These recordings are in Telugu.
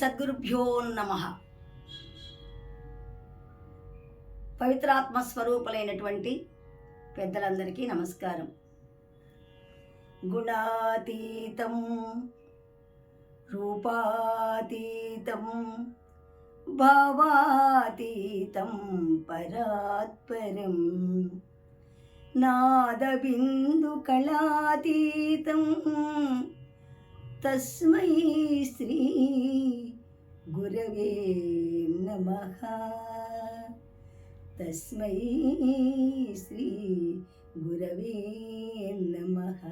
సద్గురుభ్యో నమః. పవిత్రాత్మ స్వరూపులైనటువంటి పెద్దలందరికీ నమస్కారం. గుణాతీతం రూపాతీతం భావాతీతం పరాత్పరం నాదబిందు కళాతీతం తస్మై శ్రీ గురవే నమః. తస్మై శ్రీ గురవే నమః.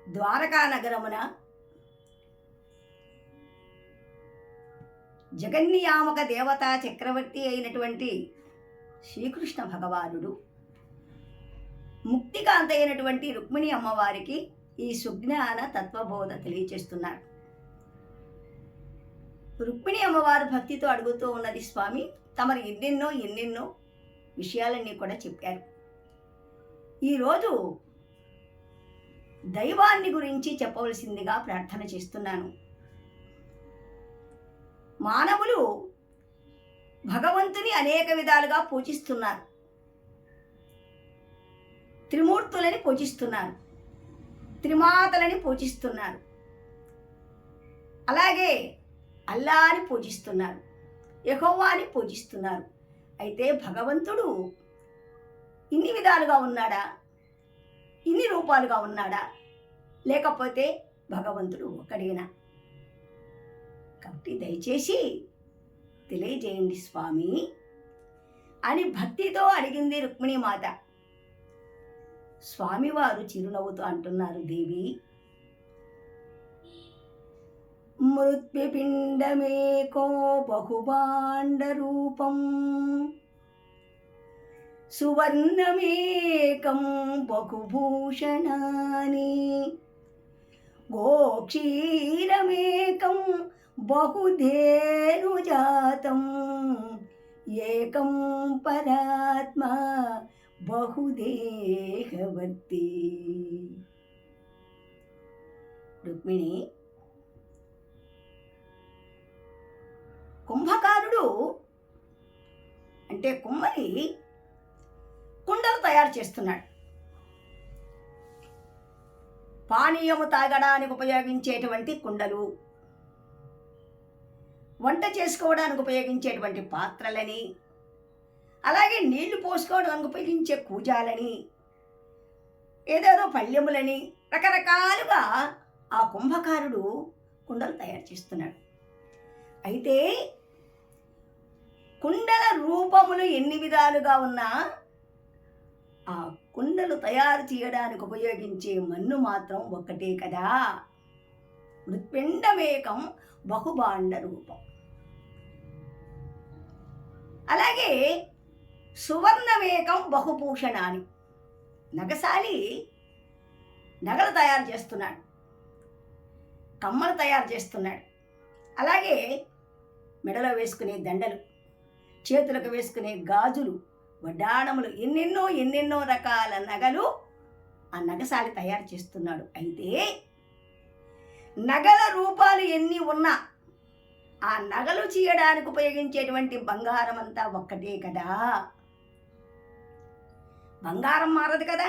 ద్వారకా నగరమున జగన్నియామక దేవతా చక్రవర్తి అయినటువంటి శ్రీకృష్ణ భగవానుడు ముక్తికాంత అయినటువంటి రుక్మిణి అమ్మవారికి ఈ సుజ్ఞాన తత్వబోధ తెలియచేస్తున్నారు. రుక్మిణి అమ్మవారు భక్తితో అడుగుతూ ఉన్నది, స్వామి తమరు ఎన్నెన్నో విషయాలన్నీ కూడా చెప్పారు. ఈరోజు దైవాన్ని గురించి చెప్పవలసిందిగా ప్రార్థన చేస్తున్నాను. మానవులు భగవంతుని అనేక విధాలుగా పూజిస్తున్నారు. త్రిమూర్తులని పూజిస్తున్నారు, త్రిమాతలని పూజిస్తున్నారు, అలాగే అల్లాని పూజిస్తున్నారు, యెహోవాని పూజిస్తున్నారు. అయితే భగవంతుడు ఇన్ని విధాలుగా ఉన్నాడా, ఇన్ని రూపాలుగా ఉన్నాడా, లేకపోతే భగవంతుడు ఒక్కడేనా? కాబట్టి దయచేసి తెలియజేయండి స్వామి అని భక్తితో అడిగింది రుక్మిణీ మాత. స్వామివారు చిరునవ్వుతో అంటున్నారు, దేవి మృత్యుపిండమేకో బహుభాండ రూపం సువర్ణమేకం బహుభూషణాని గోక్షీరమేకం బహుధేనుజాతం ఏకం పరాత్మ బహుదేహవర్తి. రుక్మిణి, కుంభకారుడు అంటే కుమ్మరి కుండలు తయారు చేస్తున్నాడు. పానీయము తాగడానికి ఉపయోగించేటువంటి కుండలు, వంట చేసుకోవడానికి ఉపయోగించేటువంటి పాత్రలని, అలాగే నీళ్లు పోసుకోవడానికి ఉపయోగించే కూజాలని, ఏదేదో పళ్ళెములని, రకరకాలుగా ఆ కుంభకారుడు కుండలు తయారు చేస్తున్నాడు. అయితే కుండల రూపములు ఎన్ని విధాలుగా ఉన్నా ఆ కుండలు తయారు చేయడానికి ఉపయోగించే మన్ను మాత్రం ఒక్కటే కదా. మృత్పిండమేకం బహుభాండ రూపం. అలాగే సువర్ణమేకం బహుభూషణాని. నగసాలి నగలు తయారు చేస్తున్నాడు, కమ్మలు తయారు చేస్తున్నాడు, అలాగే మెడలో వేసుకునే దండలు, చేతులకు వేసుకునే గాజులు, వడ్డాణములు, ఎన్నెన్నో రకాల నగలు ఆ నగసాలి తయారు చేస్తున్నాడు. అయితే నగల రూపాలు ఎన్ని ఉన్నా ఆ నగలు చేయడానికి ఉపయోగించేటువంటి బంగారం అంతా ఒక్కటే కదా. బంగారం మారదు కదా.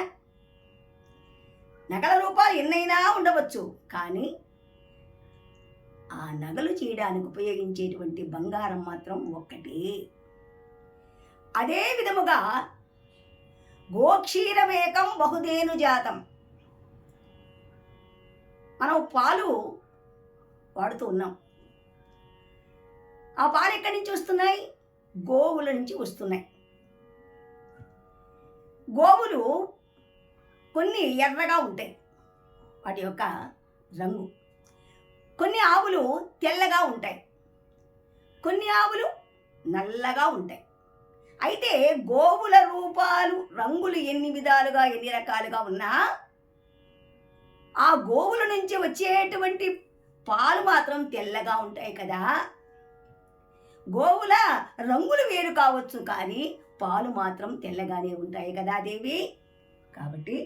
నగల రూపాలు ఎన్నైనా ఉండవచ్చు, కానీ ఆ నగలు చేయడానికి ఉపయోగించేటువంటి బంగారం మాత్రం ఒక్కటే. అదే విధముగా గోక్షీరమేకం బహుధేను జాతం. మనం పాలు వాడుతూ ఉన్నాం. ఆ పాలు ఎక్కడి నుంచి వస్తున్నాయి? గోవుల నుంచి వస్తున్నాయి. గోవులు కొన్ని ఎర్రగా ఉంటాయి, వాటి యొక్క రంగు. కొన్ని ఆవులు తెల్లగా ఉంటాయి, కొన్ని ఆవులు నల్లగా ఉంటాయి. అయితే గోవుల రూపాలు, రంగులు ఎన్ని విధాలుగా, ఎన్ని రకాలుగా ఉన్నా ఆ గోవుల నుంచి వచ్చేటువంటి పాలు మాత్రం తెల్లగా ఉంటాయి కదా. గోవుల రంగులు వేరు కావచ్చు, కానీ పాలు మాత్రం తెల్లగానే ఉంటాయి కదా దేవి. కాబట్టి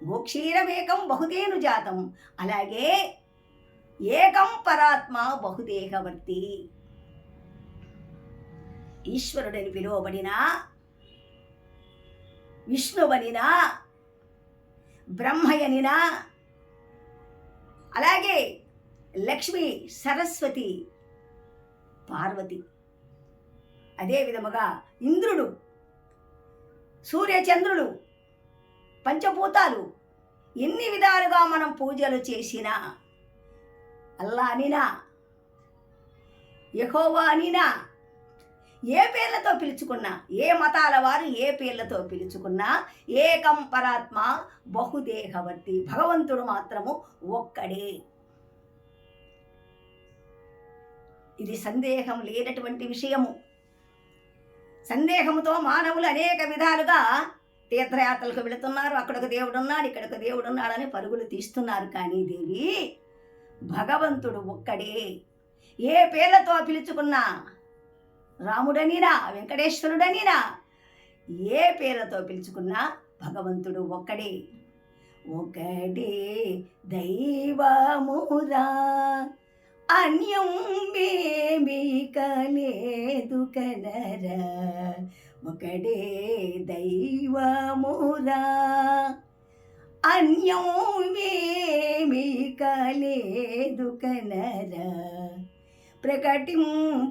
గోక్షీరమేకం బహుతేను జాతం. అలాగే ఏకం పరాత్మ బహుదేహవర్తి. ఈశ్వరుడని పిలువబడిన, విష్ణువనినా, బ్రహ్మయనినా, అలాగే లక్ష్మి, సరస్వతి, పార్వతి, అదే విధముగా ఇంద్రుడు, సూర్యచంద్రులు, పంచభూతాలు, ఎన్ని విధాలుగా మనం పూజలు చేసినా, అల్లా అనినా, యెహోవా అనినా, ఏ పేర్లతో పిలుచుకున్నా, ఏ మతాల వారు ఏ పేర్లతో పిలుచుకున్నా, ఏకం పరాత్మ బహుదేహవర్తి. భగవంతుడు మాత్రము ఒక్కడే. ఇది సందేహం లేనటువంటి విషయము. సందేహముతో మానవులు అనేక విధాలుగా తీర్థయాత్రలకు వెళుతున్నారు. అక్కడొక దేవుడు ఉన్నాడు, ఇక్కడొక దేవుడు ఉన్నాడని పరుగులు తీస్తున్నారు. కానీ దేవి, భగవంతుడు ఒక్కడే. ఏ పేర్లతో పిలుచుకున్నా, రాముడనినా, వెంకటేశ్వరుడనినా, ఏ పేర్లతో పిలుచుకున్నా భగవంతుడు ఒక్కడే. ఒకడే దైవమురా, అన్యం వేమీ కలేదు కనరా. ఒకడే దైవమురా, అన్యం వేమీ కలేదు కనరా. ప్రకటింపగానెందు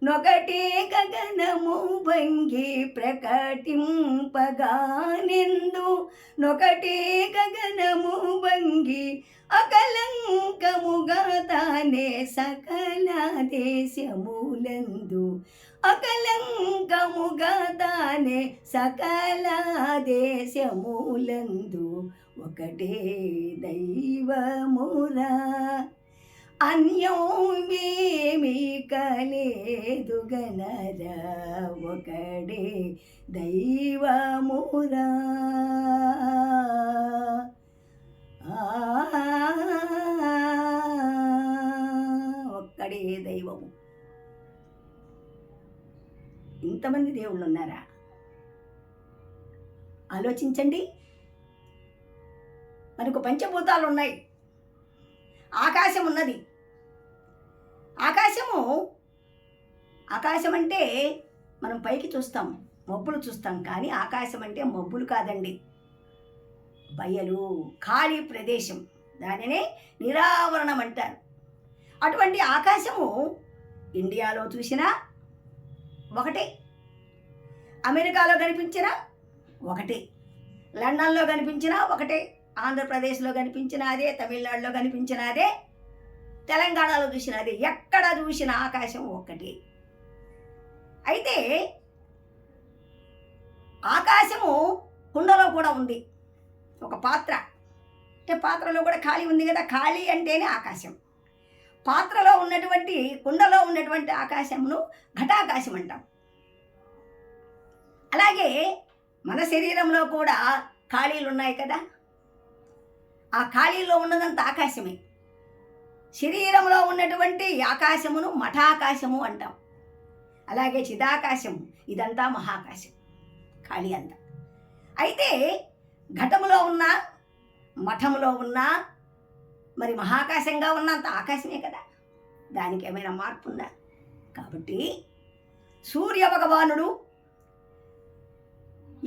నొకటే గగనము భంగి. ప్రకటింపగానెందు నొకటే గగనము భంగి. అకలంకముగా తానే సకల దేశములందు. అకలంకముగా తానే సకల దేశములందు. ఒకటే దైవమురా, అన్యం వేమీ కలేదు గనరా. ఒకడే దైవమురా. ఒక్కడే దైవము. ఇంతమంది దేవుళ్ళు ఉన్నారా? ఆలోచించండి. మనకు పంచభూతాలు ఉన్నాయి, ఆకాశం ఉన్నది. ఆకాశం అంటే మనం పైకి చూస్తాం, మబ్బులు చూస్తాం. కానీ ఆకాశం అంటే మబ్బులు కాదండి, బయలు, ఖాళీ ప్రదేశం. దానినే నిరావరణం అంటారు. అటువంటి ఆకాశము ఇండియాలో చూసినా ఒకటే, అమెరికాలో కనిపించినా ఒకటే, లండన్లో కనిపించినా ఒకటే, ఆంధ్రప్రదేశ్లో కనిపించిన అదే, తమిళనాడులో కనిపించిన అదే, తెలంగాణలో చూసిన అదే. ఎక్కడ చూసిన ఆకాశం ఒక్కటే. అయితే ఆకాశము కుండలో కూడా ఉంది. ఒక పాత్ర అంటే పాత్రలో కూడా ఖాళీ ఉంది కదా, ఖాళీ అంటేనే ఆకాశం. పాత్రలో ఉన్నటువంటి, కుండలో ఉన్నటువంటి ఆకాశమును ఘటాకాశం అంటాం. అలాగే మన శరీరంలో కూడా ఖాళీలు ఉన్నాయి కదా, ఆ ఖాళీలో ఉన్నదంతా ఆకాశమే. శరీరంలో ఉన్నటువంటి ఆకాశమును మఠాకాశము అంటాం. అలాగే చిదాకాశము, ఇదంతా మహాకాశం, ఖాళీ అంతా. అయితే ఘటములో ఉన్న, మఠములో ఉన్న, మరి మహాకాశంగా ఉన్నంత ఆకాశమే కదా, దానికి ఏమైనా మార్పు ఉందా? కాబట్టి సూర్య భగవానుడు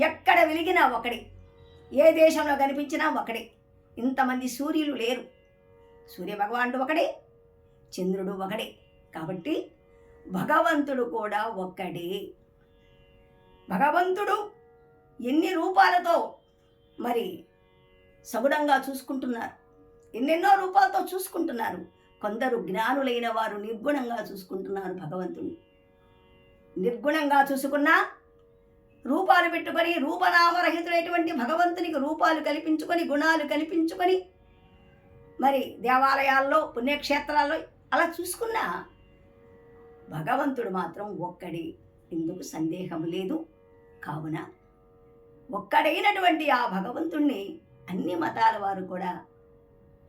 ఎక్కడ వెలిగినా ఒకడే, ఏ దేశంలో కనిపించినా ఒకడే. ఇంతమంది సూర్యులు లేరు. సూర్య భగవానుడు ఒకడే, చంద్రుడు ఒకడే. కాబట్టి భగవంతుడు కూడా ఒక్కడే. భగవంతుడు ఎన్ని రూపాలతో మరి సగుణంగా చూసుకుంటున్నారు, ఎన్నెన్నో రూపాలతో చూసుకుంటున్నారు. కొందరు జ్ఞానులైన వారు నిర్గుణంగా చూసుకుంటున్నారు భగవంతుని. నిర్గుణంగా చూసుకున్నా రూపాలు పెట్టుకొని, రూపనామరహితుడైనటువంటి భగవంతునికి రూపాలు కల్పించుకొని, గుణాలు కల్పించుకొని, మరి దేవాలయాల్లో, పుణ్యక్షేత్రాల్లో అలా చూసుకున్నా భగవంతుడు మాత్రం ఒక్కడే. ఇందుకు సందేహం లేదు. కావున ఒక్కడైనటువంటి ఆ భగవంతుణ్ణి అన్ని మతాల వారు కూడా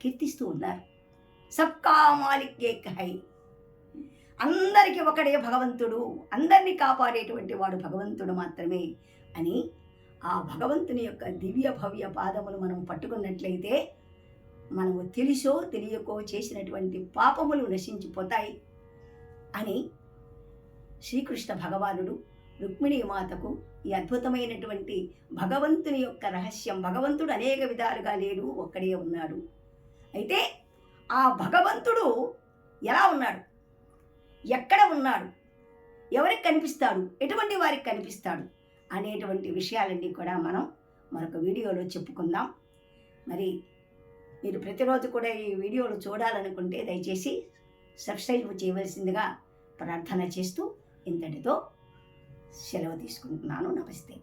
కీర్తిస్తూ ఉన్నారు. సబ్కా మాలిక్ ఏక్ హై. అందరికీ ఒకడే భగవంతుడు, అందరినీ కాపాడేటువంటి వాడు భగవంతుడు మాత్రమే అని ఆ భగవంతుని యొక్క దివ్య భవ్య పాదములు మనం పట్టుకున్నట్లయితే మనము తెలిసో తెలియకో చేసినటువంటి పాపములు నశించిపోతాయి అని శ్రీకృష్ణ భగవానుడు రుక్మిణీ మాతకు ఈ అద్భుతమైనటువంటి భగవంతుని యొక్క రహస్యం, భగవంతుడు అనేక విధాలుగా లేడు, ఒక్కడే ఉన్నాడు. అయితే ఆ భగవంతుడు ఎలా ఉన్నాడు, ఎక్కడ ఉన్నాడు, ఎవరికి కనిపిస్తాడు, ఎటువంటి వారికి కనిపిస్తాడు అనేటువంటి విషయాలన్నీ కూడా మనం మరొక వీడియోలో చెప్పుకుందాం. మరి మీరు ప్రతిరోజు కూడా ఈ వీడియోలు చూడాలనుకుంటే దయచేసి సబ్స్క్రైబ్ చేయవలసిందిగా ప్రార్థన చేస్తూ ఇంతటితో సెలవు తీసుకుంటున్నాను. నమస్తే.